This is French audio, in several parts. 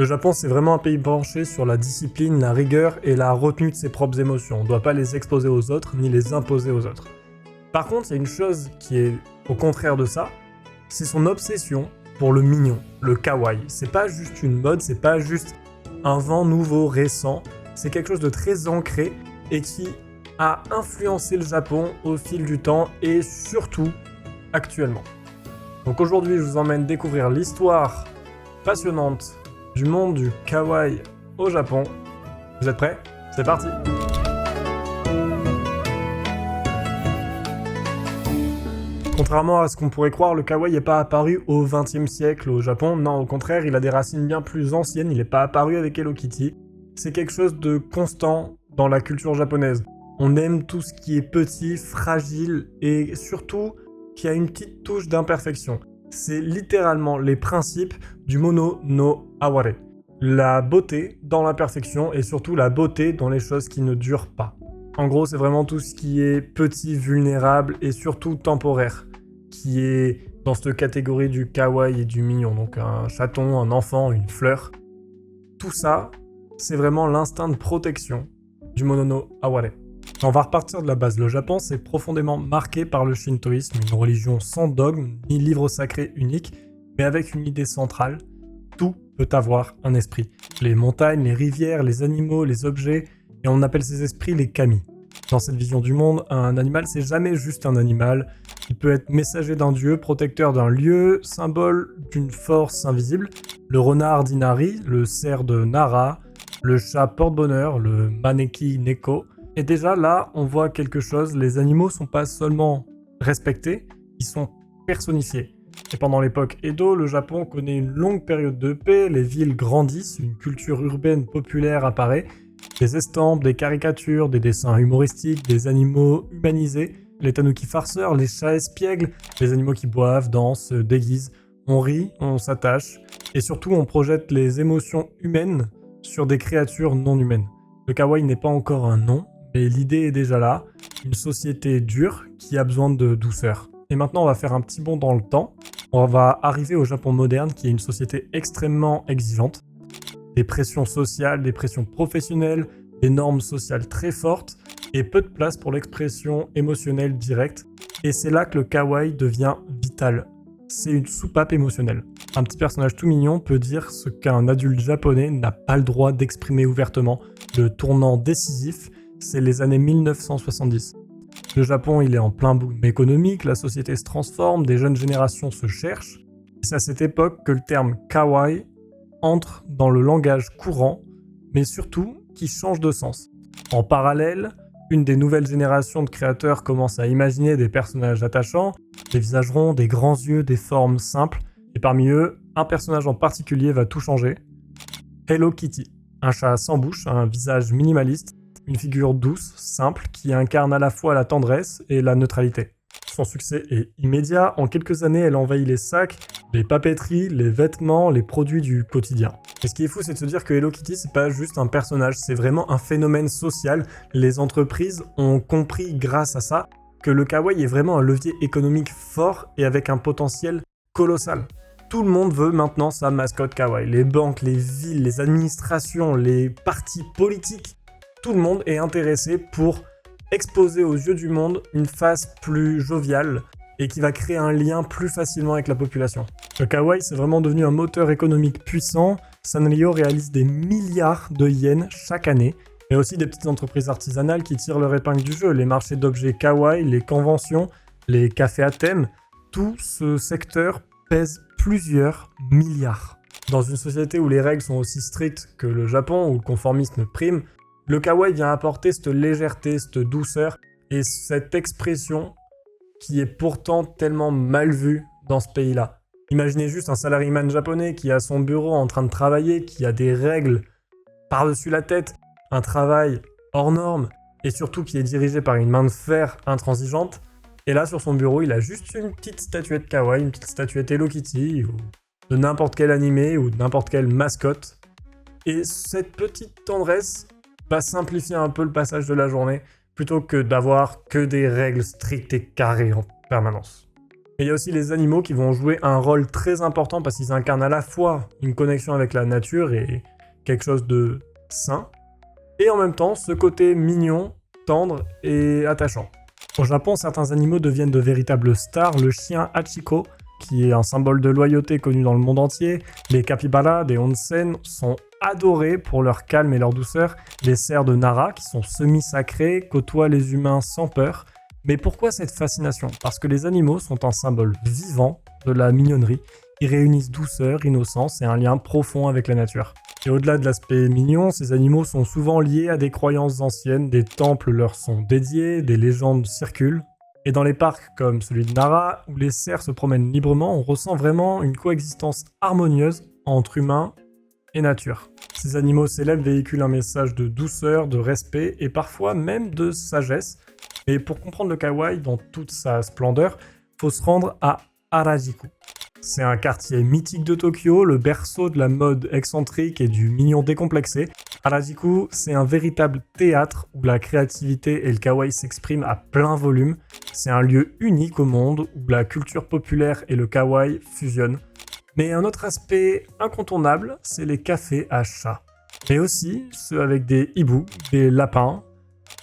Le Japon, c'est vraiment un pays penché sur la discipline, la rigueur et la retenue de ses propres émotions. On ne doit pas les exposer aux autres, ni les imposer aux autres. Par contre, il y a une chose qui est au contraire de ça, c'est son obsession pour le mignon, le kawaii. C'est pas juste une mode, c'est pas juste un vent nouveau, récent, c'est quelque chose de très ancré et qui a influencé le Japon au fil du temps et surtout actuellement. Donc aujourd'hui, je vous emmène découvrir l'histoire passionnante du monde du kawaii au Japon. Vous êtes prêts? C'est parti! Contrairement à ce qu'on pourrait croire, le kawaii n'est pas apparu au XXe siècle au Japon. Non, au contraire, il a des racines bien plus anciennes. Il n'est pas apparu avec Hello Kitty. C'est quelque chose de constant dans la culture japonaise. On aime tout ce qui est petit, fragile et surtout qui a une petite touche d'imperfection. C'est littéralement les principes du mono no aware. La beauté dans l'imperfection et surtout la beauté dans les choses qui ne durent pas. En gros, c'est vraiment tout ce qui est petit, vulnérable et surtout temporaire, qui est dans cette catégorie du kawaii et du mignon. Donc un chaton, un enfant, une fleur. Tout ça, c'est vraiment l'instinct de protection du mono no aware. On va repartir de la base. Le Japon, c'est profondément marqué par le shintoïsme, une religion sans dogme ni livre sacré unique, mais avec une idée centrale. Tout peut avoir un esprit. Les montagnes, les rivières, les animaux, les objets, et on appelle ces esprits les kami. Dans cette vision du monde, un animal, c'est jamais juste un animal. Il peut être messager d'un dieu, protecteur d'un lieu, symbole d'une force invisible. Le renard d'Inari, le cerf de Nara, le chat porte-bonheur, le maneki neko. Et déjà là, on voit quelque chose, les animaux sont pas seulement respectés, ils sont personnifiés. Et pendant l'époque Edo, le Japon connaît une longue période de paix, les villes grandissent, une culture urbaine populaire apparaît, des estampes, des caricatures, des dessins humoristiques, des animaux humanisés, les tanuki farceurs, les chats espiègles, les animaux qui boivent, dansent, se déguisent. On rit, on s'attache, et surtout on projette les émotions humaines sur des créatures non humaines. Le kawaii n'est pas encore un nom, mais l'idée est déjà là, une société dure qui a besoin de douceur. Et maintenant on va faire un petit bond dans le temps, on va arriver au Japon moderne qui est une société extrêmement exigeante. Des pressions sociales, des pressions professionnelles, des normes sociales très fortes et peu de place pour l'expression émotionnelle directe. Et c'est là que le kawaii devient vital. C'est une soupape émotionnelle. Un petit personnage tout mignon peut dire ce qu'un adulte japonais n'a pas le droit d'exprimer ouvertement. Le tournant décisif, c'est les années 1970. Le Japon, il est en plein boom économique, la société se transforme, des jeunes générations se cherchent. C'est à cette époque que le terme kawaii entre dans le langage courant, mais surtout qui change de sens. En parallèle, une des nouvelles générations de créateurs commence à imaginer des personnages attachants, des visages ronds, des grands yeux, des formes simples, et parmi eux, un personnage en particulier va tout changer. Hello Kitty, un chat sans bouche, un visage minimaliste, une figure douce, simple, qui incarne à la fois la tendresse et la neutralité. Son succès est immédiat, en quelques années elle envahit les sacs, les papeteries, les vêtements, les produits du quotidien. Et ce qui est fou, c'est de se dire que Hello Kitty, c'est pas juste un personnage, c'est vraiment un phénomène social. Les entreprises ont compris grâce à ça que le kawaii est vraiment un levier économique fort et avec un potentiel colossal. Tout le monde veut maintenant sa mascotte kawaii. Les banques, les villes, les administrations, les partis politiques, tout le monde est intéressé pour exposer aux yeux du monde une face plus joviale et qui va créer un lien plus facilement avec la population. Le kawaii, c'est vraiment devenu un moteur économique puissant. Sanrio réalise des milliards de yens chaque année, mais aussi des petites entreprises artisanales qui tirent leur épingle du jeu. Les marchés d'objets kawaii, les conventions, les cafés à thème, tout ce secteur pèse plusieurs milliards. Dans une société où les règles sont aussi strictes que le Japon, où le conformisme prime, le kawaii vient apporter cette légèreté, cette douceur et cette expression qui est pourtant tellement mal vue dans ce pays-là. Imaginez juste un salaryman japonais qui est à son bureau en train de travailler, qui a des règles par-dessus la tête, un travail hors norme et surtout qui est dirigé par une main de fer intransigeante. Et là, sur son bureau, il a juste une petite statuette kawaii, une petite statuette Hello Kitty ou de n'importe quel animé ou de n'importe quelle mascotte. Et cette petite tendresse va simplifier un peu le passage de la journée plutôt que d'avoir que des règles strictes et carrées en permanence. Et il y a aussi les animaux qui vont jouer un rôle très important parce qu'ils incarnent à la fois une connexion avec la nature et quelque chose de sain, et en même temps ce côté mignon, tendre et attachant. Au Japon, certains animaux deviennent de véritables stars. Le chien Hachiko, qui est un symbole de loyauté connu dans le monde entier. Les capybaras des onsen sont adorés pour leur calme et leur douceur. Les cerfs de Nara, qui sont semi-sacrés, côtoient les humains sans peur. Mais pourquoi cette fascination? Parce que les animaux sont un symbole vivant de la mignonnerie. Ils réunissent douceur, innocence et un lien profond avec la nature. Et au-delà de l'aspect mignon, ces animaux sont souvent liés à des croyances anciennes, des temples leur sont dédiés, des légendes circulent. Et dans les parcs comme celui de Nara, où les cerfs se promènent librement, on ressent vraiment une coexistence harmonieuse entre humains et nature. Ces animaux célèbres véhiculent un message de douceur, de respect et parfois même de sagesse. Et pour comprendre le kawaii dans toute sa splendeur, faut se rendre à Harajuku. C'est un quartier mythique de Tokyo, le berceau de la mode excentrique et du mignon décomplexé. Harajuku, c'est un véritable théâtre où la créativité et le kawaii s'expriment à plein volume. C'est un lieu unique au monde où la culture populaire et le kawaii fusionnent. Mais un autre aspect incontournable, c'est les cafés à chats. Mais aussi ceux avec des hiboux, des lapins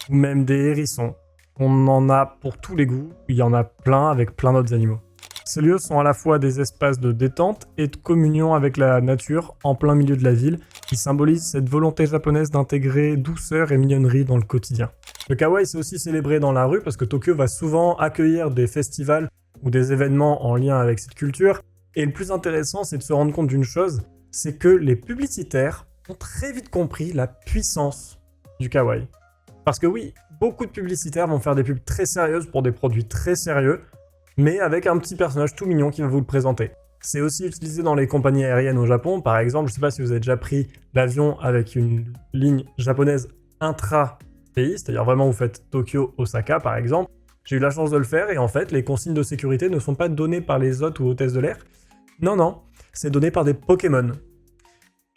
ou même des hérissons. On en a pour tous les goûts, il y en a plein avec plein d'autres animaux. Ces lieux sont à la fois des espaces de détente et de communion avec la nature en plein milieu de la ville, qui symbolisent cette volonté japonaise d'intégrer douceur et mignonnerie dans le quotidien. Le kawaii c'est aussi célébré dans la rue parce que Tokyo va souvent accueillir des festivals ou des événements en lien avec cette culture. Et le plus intéressant, c'est de se rendre compte d'une chose, c'est que les publicitaires ont très vite compris la puissance du kawaii. Parce que oui, beaucoup de publicitaires vont faire des pubs très sérieuses pour des produits très sérieux, mais avec un petit personnage tout mignon qui va vous le présenter. C'est aussi utilisé dans les compagnies aériennes au Japon. Par exemple, je ne sais pas si vous avez déjà pris l'avion avec une ligne japonaise intra-pays, c'est-à-dire vraiment vous faites Tokyo-Osaka par exemple. J'ai eu la chance de le faire et en fait, les consignes de sécurité ne sont pas données par les hôtes ou hôtesses de l'air. Non, c'est donné par des Pokémon.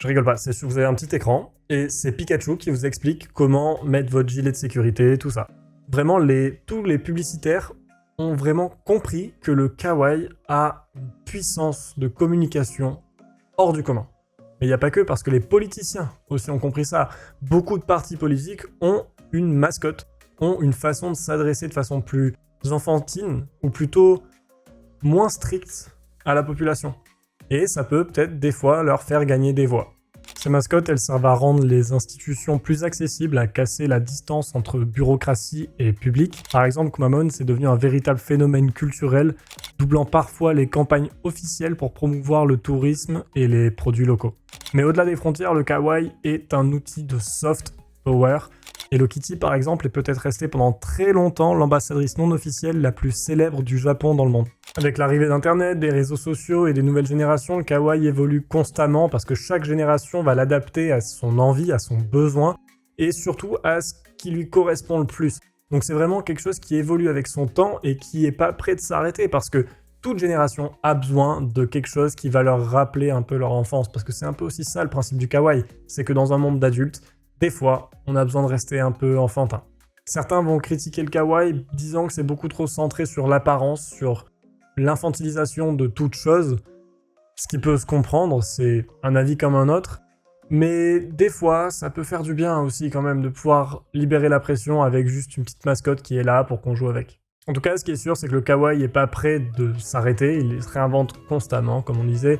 Je rigole pas, vous avez un petit écran et c'est Pikachu qui vous explique comment mettre votre gilet de sécurité, tout ça. Vraiment, tous les publicitaires ont vraiment compris que le kawaii a une puissance de communication hors du commun. Mais il n'y a pas que, parce que les politiciens aussi ont compris ça. Beaucoup de partis politiques ont une mascotte, ont une façon de s'adresser de façon plus enfantine, ou plutôt moins stricte à la population. Et ça peut peut-être des fois leur faire gagner des voix. Ces mascottes, elles servent à rendre les institutions plus accessibles, à casser la distance entre bureaucratie et public. Par exemple, Kumamon, c'est devenu un véritable phénomène culturel, doublant parfois les campagnes officielles pour promouvoir le tourisme et les produits locaux. Mais au-delà des frontières, le kawaii est un outil de soft power. Hello Kitty, par exemple, est peut-être restée pendant très longtemps l'ambassadrice non officielle la plus célèbre du Japon dans le monde. Avec l'arrivée d'Internet, des réseaux sociaux et des nouvelles générations, le kawaii évolue constamment parce que chaque génération va l'adapter à son envie, à son besoin et surtout à ce qui lui correspond le plus. Donc c'est vraiment quelque chose qui évolue avec son temps et qui n'est pas prêt de s'arrêter parce que toute génération a besoin de quelque chose qui va leur rappeler un peu leur enfance. Parce que c'est un peu aussi ça le principe du kawaii, c'est que dans un monde d'adultes, des fois, on a besoin de rester un peu enfantin. Certains vont critiquer le kawaii disant que c'est beaucoup trop centré sur l'apparence, sur l'infantilisation de toute chose. Ce qui peut se comprendre, c'est un avis comme un autre. Mais des fois, ça peut faire du bien aussi quand même de pouvoir libérer la pression avec juste une petite mascotte qui est là pour qu'on joue avec. En tout cas, ce qui est sûr, c'est que le kawaii n'est pas prêt de s'arrêter. Il se réinvente constamment, comme on disait.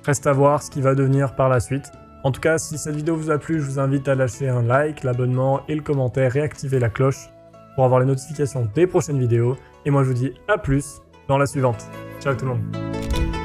Reste à voir ce qui va devenir par la suite. En tout cas, si cette vidéo vous a plu, je vous invite à lâcher un like, l'abonnement et le commentaire et activer la cloche pour avoir les notifications des prochaines vidéos. Et moi, je vous dis à plus dans la suivante. Ciao tout le monde.